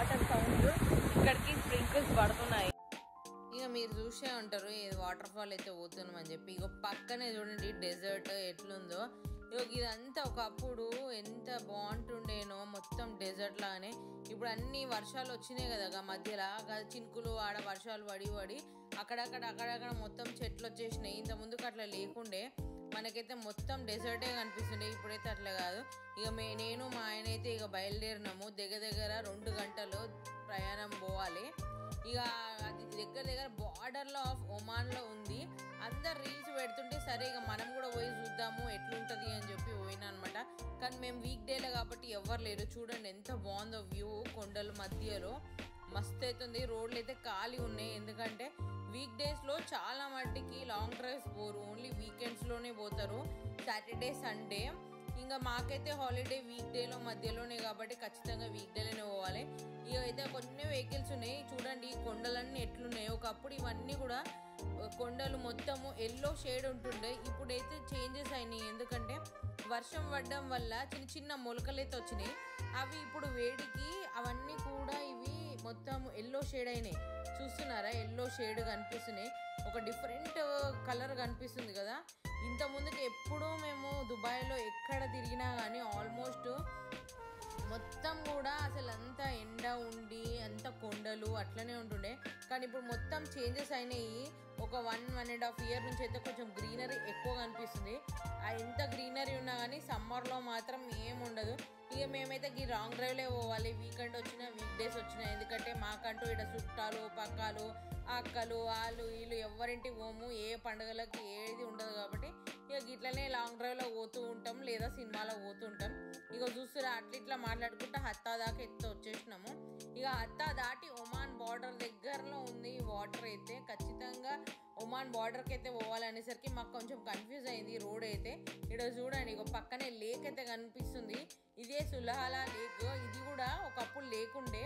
Water sound ఇక్కడికి sprinkles పడుతున్నాయి. ఇక మీరు చూసే ఉంటారు ఇది వాటర్ ఫాల్ అయితే పోతున్నాం అని చెప్పి. ఇక పక్కనే చూడండి డెజర్ట్ ఎట్లుందో. ఇక ఇదంతా ఒకప్పుడు ఎంత బాగుంటుండేనో మొత్తం డెజర్ట్ లాగానే. ఇప్పుడు అన్ని వర్షాలు వచ్చినాయి కదా మధ్యలో, చినుకులు ఆడ వర్షాలు పడి అక్కడక్కడ మొత్తం చెట్లు వచ్చేసినాయి. ఇంత ముందుకు అట్లా లేకుండే మనకైతే మొత్తం డెజర్టే కనిపిస్తుండే. ఇప్పుడైతే అట్లా కాదు. ఇక నేను మా ఆయన అయితే ఇక బయలుదేరినాము. దగ్గర 2 గంటలు ప్రయాణం పోవాలి. ఇక అది దగ్గర బార్డర్లో ఆఫ్ ఒమాన్లో ఉంది. అందరు రీల్స్ పెడుతుంటే సరే ఇక మనం కూడా పోయి చూద్దాము ఎట్లుంటుంది అని చెప్పి పోయినా అనమాట. కానీ మేము వీక్ డేలో కాబట్టి ఎవరు లేరు. చూడండి ఎంత బాగుందో వ్యూ. కొండల మధ్యలో మస్తు అవుతుంది. రోడ్లు అయితే ఖాళీ ఉన్నాయి. ఎందుకంటే వీక్ డేస్లో చాలా మట్టికి లాంగ్ డ్రైవ్స్ పోరు, ఓన్లీ వీకెండ్స్లోనే పోతారు, సాటర్డే సండే. ఇంకా మాకైతే హాలిడే వీక్ డేలో మధ్యలోనే కాబట్టి ఖచ్చితంగా వీక్ డేలోనే పోవాలి. ఇక అయితే కొన్ని వెహికల్స్ ఉన్నాయి. చూడండి ఈ కొండలన్నీ ఎట్లున్నాయి. ఒకప్పుడు ఇవన్నీ కూడా కొండలు మొత్తము ఎల్లో షేడ్ ఉంటుండే. ఇప్పుడైతే చేంజెస్ అయినాయి. ఎందుకంటే వర్షం పడడం వల్ల చిన్న మొలకలు అయితే వచ్చినాయి. అవి ఇప్పుడు వేడికి అవన్నీ కూడా ఇవి మొత్తం ఎల్లో షేడ్ అయినాయి. చూస్తున్నారా ఎల్లో షేడ్ కనిపిస్తున్నాయి. ఒక డిఫరెంట్ కలర్ కనిపిస్తుంది కదా. ఇంత ముందుకు ఎప్పుడూ మేము దుబాయ్లో ఎక్కడ తిరిగినా కానీ ఆల్మోస్ట్ మొత్తం కూడా అసలు అంతా ఎండ ఉండి అంత కొండలు అట్లనే ఉంటుండే. కానీ ఇప్పుడు మొత్తం చేంజెస్ అయినాయి. ఒక 1.5 ఇయర్ నుంచి అయితే కొంచెం గ్రీనరీ ఎక్కువ కనిపిస్తుంది. ఎంత గ్రీనరీ ఉన్నా కానీ సమ్మర్లో మాత్రం ఏం ఉండదు. ఇక మేమైతే ఈ లాంగ్ డ్రైవ్లే పోవాలి. వీకెండ్ వచ్చినా వీక్ డేస్ వచ్చినా. ఎందుకంటే మాకంటూ ఇక్కడ చుట్టాలు పక్కాలు అక్కలు వాళ్ళు వీళ్ళు ఎవరింటికి పోము. ఏ పండుగలకి ఏది ఉండదు కాబట్టి ఇక ఇట్లనే లాంగ్ డ్రైవ్లో పోతూ ఉంటాం, లేదా సినిమాలో పోతూ ఉంటాం. ఇక చూస్తున్నా ఇట్లా మాట్లాడుకుంటా హత్తా దాకా ఎత్తు వచ్చేసినాము. ఇక హత్తా దాటి ఒమాన్ బార్డర్ దగ్గరలో ఉంది వాటర్. అయితే ఖచ్చితంగా ఒమాన్ బార్డర్కి అయితే పోవాలనేసరికి మాకు కొంచెం కన్ఫ్యూజ్ అయింది రోడ్ అయితే. ఇక్కడ చూడండి ఇక పక్కనే లేక్ అయితే కనిపిస్తుంది. ఇదే సులహాలా లేక్. ఇది కూడా ఒకప్పుడు లేకుండే.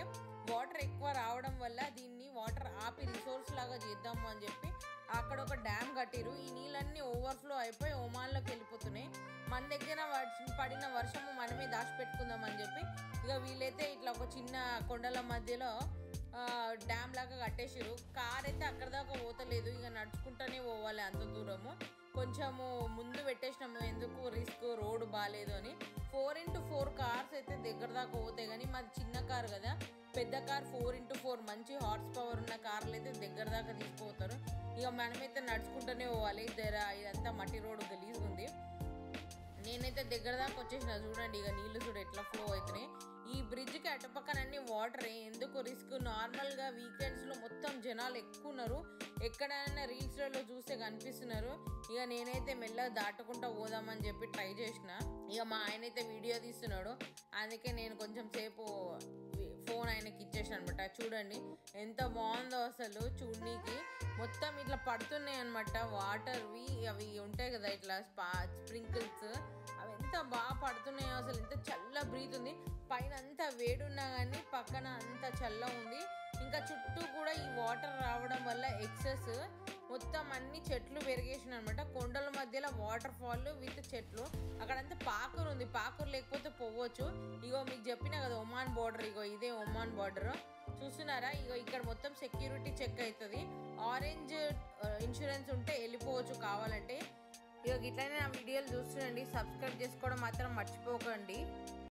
వాటర్ ఎక్కువ రావడం వల్ల దీన్ని వాటర్ ఆపి రిసోర్స్ లాగా చేద్దాము అని చెప్పి అక్కడ ఒక డ్యామ్ కట్టిరు. ఈ నీళ్ళన్నీ ఓవర్ఫ్లో అయిపోయి ఒమాన్లోకి వెళ్ళిపోతున్నాయి. మన దగ్గర పడిన వర్షము మనమే దాచిపెట్టుకుందాం అని చెప్పి ఇక వీళ్ళైతే ఇట్లా ఒక చిన్న కొండల మధ్యలో డ్యామ్ లాగా కట్టేసారు. కార్ అయితే అక్కడ దాకా పోతలేదు. ఇక నడుచుకుంటూనే పోవాలి అంత దూరము. కొంచెము ముందు పెట్టేసినాము, ఎందుకు రిస్క్, రోడ్డు బాగాలేదు అని. 4x4 కార్స్ అయితే దగ్గర దాకా పోతాయి. కానీ మాది చిన్న కార్ కదా, పెద్ద కార్ 4x4 మంచి హార్స్ పవర్ ఉన్న కార్లు అయితే దగ్గర దాకా తీసుకుపోతారు. ఇక మనమైతే నడుచుకుంటూనే పోవాలి. ఇదంతా మట్టి రోడ్డు గలీజ్గా ఉంది. నేనైతే దగ్గర దాకా వచ్చేసిన. చూడండి ఇక నీళ్ళు చూడు ఎట్లా ఫ్లో అవుతున్నాయి. ఈ బ్రిడ్జ్కి అటుపక్కన అన్ని వాటరే, ఎందుకు రిస్క్. నార్మల్గా వీకెండ్స్లో మొత్తం జనాలు ఎక్కువ ఉన్నారు. ఎక్కడైనా రీల్స్లలో చూస్తే కనిపిస్తున్నారు. ఇక నేనైతే మెల్లగా దాటుకుంటూ పోదామని చెప్పి ట్రై చేసిన. ఇక మా ఆయన అయితే వీడియో తీస్తున్నాడు. అందుకే నేను కొంచెం సేపు ఫోన్ ఆయనకి ఇచ్చేసాను అనమాట. చూడండి ఎంత బాగుందో అసలు చూడనీకి. మొత్తం ఇట్లా పడుతున్నాయి అనమాట వాటర్వి. అవి ఉంటాయి కదా ఇట్లా స్ప్రింకిల్స్, అవి ఎంత బాగా పడుతున్నాయో అసలు. ఎంత చల్ల బ్రీత్ ఉంది. పైన అంతా వేడున్నా కానీ పక్కన అంత చల్ల ఉంది. ఇంకా చుట్టూ కూడా ఈ వాటర్ రావడం వల్ల ఎక్సెస్ మొత్తం అన్ని చెట్లు పెరిగేసిన అనమాట. కొండల మధ్యలో వాటర్ ఫాల్ విత్ చెట్లు. అక్కడంతా పాకూరు ఉంది. పాకూరు లేకపోతే పోవచ్చు. ఇగో మీకు చెప్పినా కదా ఒమాన్ బార్డర్. ఇగో ఇదే ఒమాన్ బార్డర్. చూస్తున్నారా ఇగో ఇక్కడ మొత్తం సెక్యూరిటీ చెక్ అవుతుంది. ఆరెంజ్ ఇన్సూరెన్స్ ఉంటే వెళ్ళిపోవచ్చు కావాలంటే. ఇక ఇట్లనే నా వీడియోలు చూస్తుండండి. సబ్స్క్రైబ్ చేసుకోవడం మాత్రం మర్చిపోకండి.